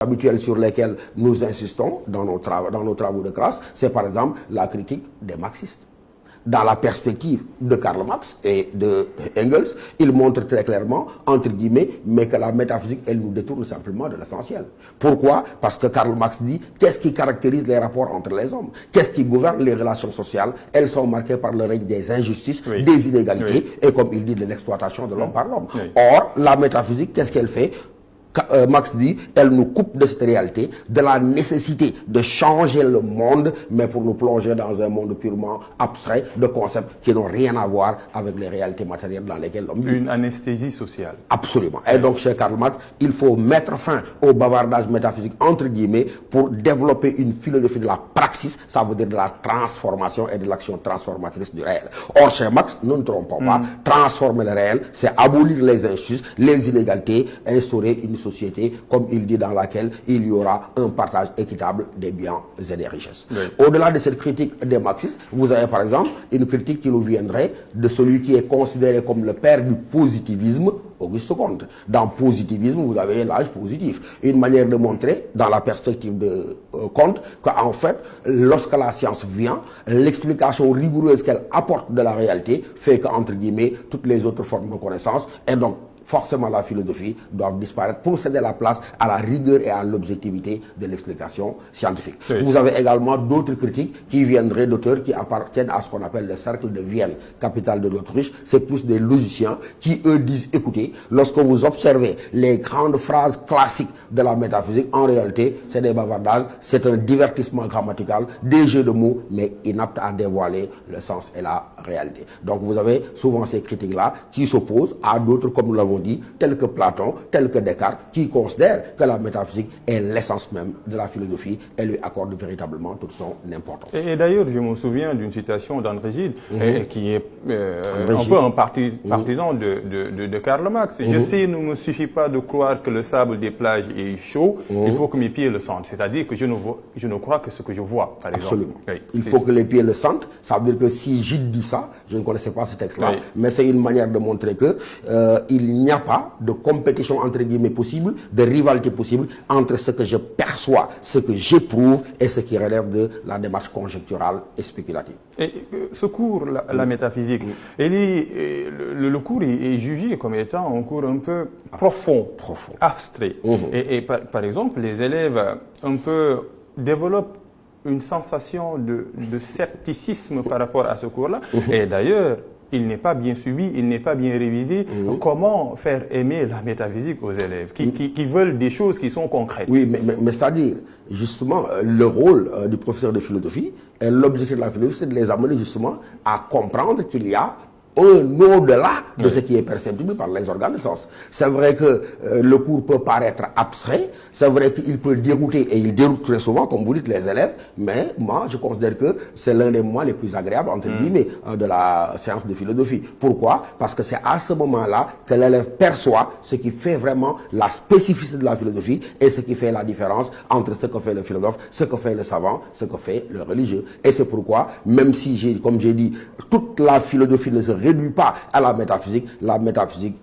habituels sur lesquels nous insistons dans nos travaux de classe, c'est par exemple la critique des marxistes. Dans la perspective de Karl Marx et de Engels, il montre très clairement, entre guillemets, mais que la métaphysique, elle nous détourne simplement de l'essentiel. Pourquoi? Parce que Karl Marx dit, qu'est-ce qui caractérise les rapports entre les hommes? Qu'est-ce qui gouverne les relations sociales? Elles sont marquées par le règne des injustices, des inégalités, et comme il dit, de l'exploitation de l'homme par l'homme. Or, la métaphysique, qu'est-ce qu'elle fait? Marx dit, elle nous coupe de cette réalité, de la nécessité de changer le monde, mais pour nous plonger dans un monde purement abstrait de concepts qui n'ont rien à voir avec les réalités matérielles dans lesquelles l'homme vit. Une anesthésie sociale. Absolument. Et donc, chez Karl Marx, il faut mettre fin au bavardage métaphysique, entre guillemets, pour développer une philosophie de la praxis, ça veut dire de la transformation et de l'action transformatrice du réel. Or, chez Marx, nous ne trompons pas, transformer le réel, c'est abolir les injustices, les inégalités, instaurer une société, comme il dit, dans laquelle il y aura un partage équitable des biens et des richesses. Au-delà de cette critique des marxistes, vous avez par exemple une critique qui nous viendrait de celui qui est considéré comme le père du positivisme, Auguste Comte. Dans positivisme, vous avez l'âge positif. Une manière de montrer, dans la perspective de Comte, qu'en fait, lorsque la science vient, l'explication rigoureuse qu'elle apporte de la réalité fait qu'entre guillemets, toutes les autres formes de connaissance, et donc forcément la philosophie doit disparaître pour céder la place à la rigueur et à l'objectivité de l'explication scientifique. Vous avez également d'autres critiques qui viendraient d'auteurs qui appartiennent à ce qu'on appelle le cercle de Vienne, capitale de l'Autriche. C'est plus des logiciens qui, eux, disent, écoutez, lorsque vous observez les grandes phrases classiques de la métaphysique, en réalité, c'est des bavardages, c'est un divertissement grammatical, des jeux de mots, mais inaptes à dévoiler le sens et la réalité. Donc vous avez souvent ces critiques-là qui s'opposent à d'autres, comme nous l'avons dit, tels que Platon, tels que Descartes, qui considèrent que la métaphysique est l'essence même de la philosophie et lui accorde véritablement toute son importance. Et d'ailleurs, je me souviens d'une citation d'André Gide, qui est un peu un partisan de Karl Marx. Je sais, il ne me suffit pas de croire que le sable des plages est chaud, il faut que mes pieds le sentent. C'est-à-dire que je ne crois que ce que je vois, par exemple. Absolument. Il faut que les pieds le sentent. Ça veut dire que si Gide dit ça, je ne connaissais pas ce texte-là, mais c'est une manière de montrer que il n'y a pas de compétition entre guillemets possible, de rivalité possible entre ce que je perçois, ce que j'éprouve et ce qui relève de la démarche conjecturale et spéculative. Et ce cours, la métaphysique, le cours est jugé comme étant un cours un peu profond. Abstrait. Et par exemple, les élèves un peu développent une sensation de scepticisme par rapport à ce cours-là. Et d'ailleurs, il n'est pas bien suivi, il n'est pas bien révisé. Comment faire aimer la métaphysique aux élèves qui veulent des choses qui sont concrètes? Oui, mais c'est-à-dire, justement, le rôle du professeur de philosophie et l'objectif de la philosophie, c'est de les amener justement à comprendre qu'il y a un au-delà de ce qui est perceptible par les organes de sens. C'est vrai que le cours peut paraître abstrait, c'est vrai qu'il peut dérouter, et il déroute très souvent, comme vous dites, les élèves, mais moi, je considère que c'est l'un des moments les plus agréables, entre guillemets, de la séance de philosophie. Pourquoi? Parce que c'est à ce moment-là que l'élève perçoit ce qui fait vraiment la spécificité de la philosophie et ce qui fait la différence entre ce que fait le philosophe, ce que fait le savant, ce que fait le religieux. Et c'est pourquoi, même si, comme j'ai dit, toute la philosophie ne se réduit pas à la métaphysique,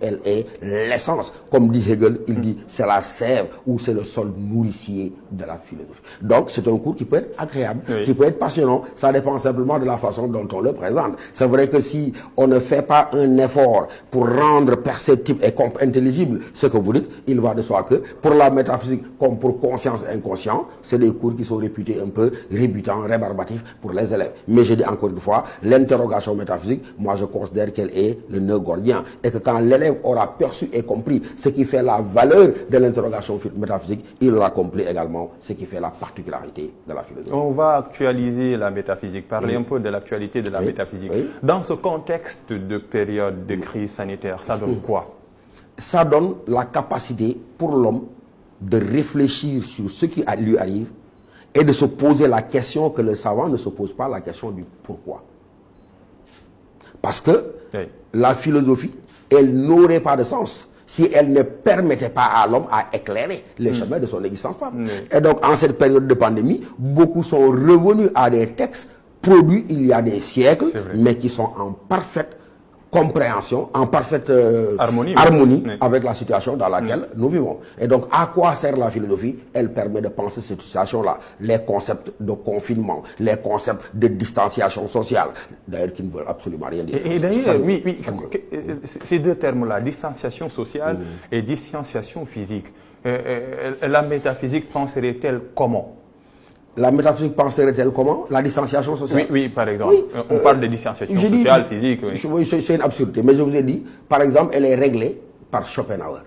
elle est l'essence. Comme dit Hegel, il dit c'est la sève ou c'est le sol nourricier de la philosophie. Donc c'est un cours qui peut être agréable, qui peut être passionnant, ça dépend simplement de la façon dont on le présente. C'est vrai que si on ne fait pas un effort pour rendre perceptible et intelligible ce que vous dites, il va de soi que pour la métaphysique comme pour conscience inconscient, c'est des cours qui sont réputés un peu rébutants, rébarbatifs pour les élèves. Mais je dis encore une fois, l'interrogation métaphysique, moi je considère qu'elle est le nœud gordien et que quand l'élève aura perçu et compris ce qui fait la valeur de l'interrogation métaphysique, il aura compris également ce qui fait la particularité de la philosophie. On va actualiser la métaphysique, parler un peu de l'actualité de la métaphysique. Dans ce contexte de période de crise sanitaire, ça donne quoi? Ça donne la capacité pour l'homme de réfléchir sur ce qui lui arrive et de se poser la question que le savant ne se pose pas, la question du pourquoi. Parce que la philosophie, elle n'aurait pas de sens si elle ne permettait pas à l'homme à éclairer les chemins de son existence. Et donc, en cette période de pandémie, beaucoup sont revenus à des textes produits il y a des siècles, mais qui sont en parfaite compréhension, en parfaite harmonie harmonie oui. avec la situation dans laquelle nous vivons. Et donc, à quoi sert la philosophie? Elle permet de penser cette situation-là. Les concepts de confinement, les concepts de distanciation sociale, d'ailleurs qui ne veulent absolument rien dire. Et d'ailleurs, oui, ces deux termes-là, distanciation sociale et distanciation physique, la métaphysique penserait-elle comment? La métaphysique penserait-elle comment? La distanciation sociale? Oui, par exemple. Oui, on parle de distanciation sociale, physique. Oui, c'est une absurdité. Mais je vous ai dit, par exemple, elle est réglée par Schopenhauer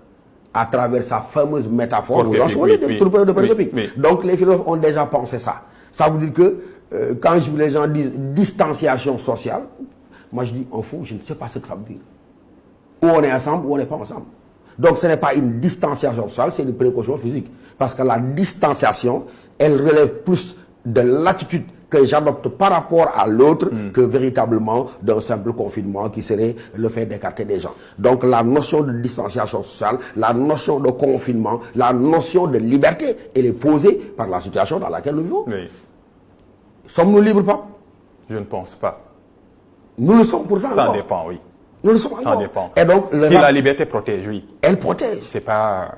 à travers sa fameuse métaphore de Porquépic. Donc, les philosophes ont déjà pensé ça. Ça veut dire que quand les gens disent distanciation sociale, moi je dis, en fou, je ne sais pas ce que ça veut dire. Ou on est ensemble ou on n'est pas ensemble. Donc, ce n'est pas une distanciation sociale, c'est une précaution physique. Parce que la distanciation, elle relève plus de l'attitude que j'adopte par rapport à l'autre que véritablement d'un simple confinement qui serait le fait d'écarter des gens. Donc, la notion de distanciation sociale, la notion de confinement, la notion de liberté, elle est posée par la situation dans laquelle nous vivons. Oui. Sommes-nous libres, Pape? Je ne pense pas. Nous le sommes pourtant. Ça dépend, oui. Nous le sommes Ça encore. dépend. Et donc, si la liberté protège, oui. Elle protège. C'est pas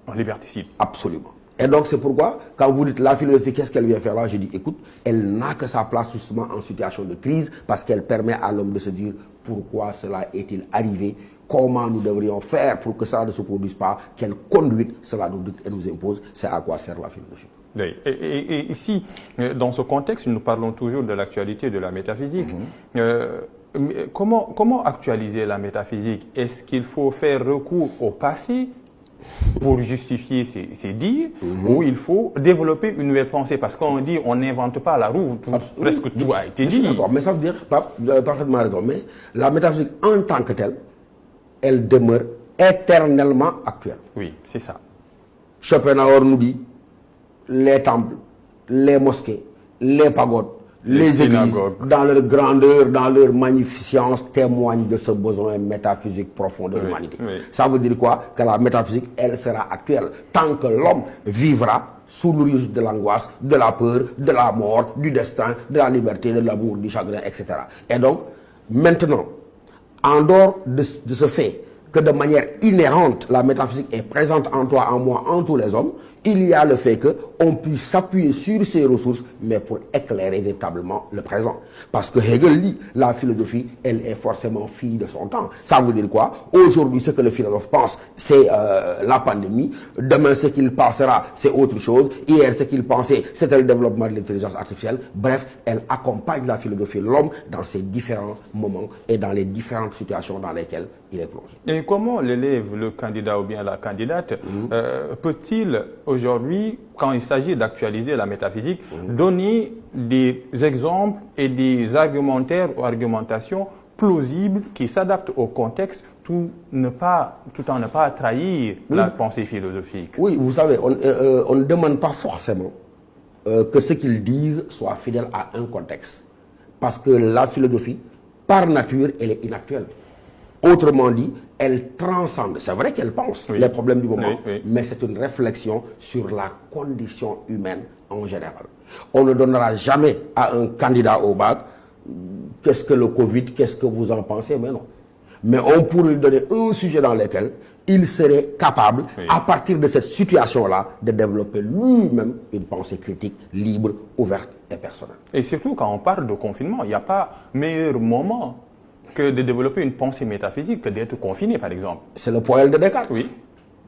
un liberticide. Absolument. Et donc, c'est pourquoi, quand vous dites la philosophie, qu'est-ce qu'elle vient faire là? Je dis, écoute, elle n'a que sa place justement en situation de crise parce qu'elle permet à l'homme de se dire pourquoi cela est-il arrivé, comment nous devrions faire pour que ça ne se produise pas, quelle conduite cela nous dicte et nous impose, c'est à quoi sert la philosophie. Oui. Et ici, dans ce contexte, nous parlons toujours de l'actualité de la métaphysique. Comment actualiser la métaphysique? Est-ce qu'il faut faire recours au passé pour justifier ses dires ou il faut développer une nouvelle pensée? Parce qu'on dit on n'invente pas la roue, presque tout a été dit. D'accord, mais ça veut dire, vous avez parfaitement raison, mais la métaphysique en tant que telle, elle demeure éternellement actuelle. Oui, c'est ça. Schopenhauer nous dit les temples, les mosquées, les pagodes, les églises, dans leur grandeur, dans leur magnificence, témoignent de ce besoin métaphysique profond de l'humanité. Oui. Ça veut dire quoi? Que la métaphysique, elle sera actuelle tant que l'homme vivra sous le régime de l'angoisse, de la peur, de la mort, du destin, de la liberté, de l'amour, du chagrin, etc. Et donc, maintenant, en dehors de ce fait que de manière inhérente, la métaphysique est présente en toi, en moi, en tous les hommes, il y a le fait qu'on puisse s'appuyer sur ces ressources, mais pour éclairer véritablement le présent. Parce que Hegel dit, la philosophie, elle est forcément fille de son temps. Ça veut dire quoi? Aujourd'hui, ce que le philosophe pense, c'est la pandémie. Demain, ce qu'il pensera, c'est autre chose. Hier, ce qu'il pensait, c'était le développement de l'intelligence artificielle. Bref, elle accompagne la philosophie, l'homme, dans ses différents moments et dans les différentes situations dans lesquelles il est plongé. Et comment l'élève, le candidat ou bien la candidate, peut-il aujourd'hui, quand il s'agit d'actualiser la métaphysique, donner des exemples et des argumentaires ou argumentations plausibles qui s'adaptent au contexte tout en ne pas trahir la pensée philosophique? Oui, vous savez, on ne demande pas forcément que ce qu'ils disent soit fidèle à un contexte. Parce que la philosophie, par nature, elle est inactuelle. Autrement dit, elle transcende. C'est vrai qu'elle pense les problèmes du moment, mais c'est une réflexion sur la condition humaine en général. On ne donnera jamais à un candidat au bac qu'est-ce que le Covid, qu'est-ce que vous en pensez, mais non. Mais on pourrait lui donner un sujet dans lequel il serait capable, à partir de cette situation-là, de développer lui-même une pensée critique, libre, ouverte et personnelle. Et surtout, quand on parle de confinement, il n'y a pas meilleur moment que de développer une pensée métaphysique que d'être confiné, par exemple. C'est le poème de Descartes. Oui.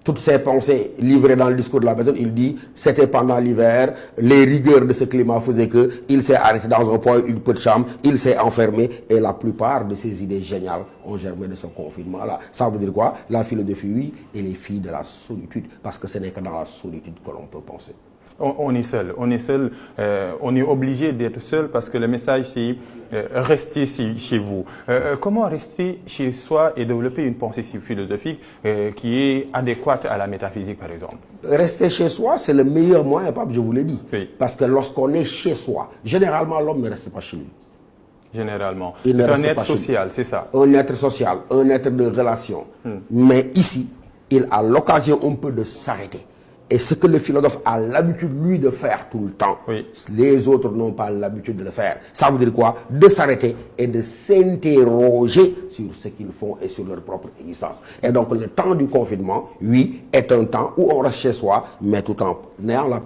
Toutes ces pensées livrées dans le discours de la méthode, il dit, c'était pendant l'hiver, les rigueurs de ce climat faisaient qu'il s'est arrêté dans un point, une petite chambre, il s'est enfermé, et la plupart de ces idées géniales ont germé de ce confinement-là. Ça veut dire quoi? La philosophie, oui, et les filles de la solitude, parce que ce n'est que dans la solitude que l'on peut penser. On est seul, on est obligé d'être seul parce que le message c'est restez chez vous. Comment rester chez soi et développer une pensée philosophique qui est adéquate à la métaphysique, par exemple? Rester chez soi, c'est le meilleur moyen, Pape, je vous l'ai dit. Oui. Parce que lorsqu'on est chez soi, généralement l'homme ne reste pas chez lui. Généralement. C'est un être social, c'est ça. Un être social, un être de relation. Mais ici, il a l'occasion un peu de s'arrêter Et ce que le philosophe a l'habitude, lui, de faire tout le temps, Oui. les autres n'ont pas l'habitude de le faire. Ça veut dire quoi? De s'arrêter et de s'interroger sur ce qu'ils font et sur leur propre existence. Et donc, le temps du confinement, oui, est un temps où on reste chez soi, mais tout en ayant la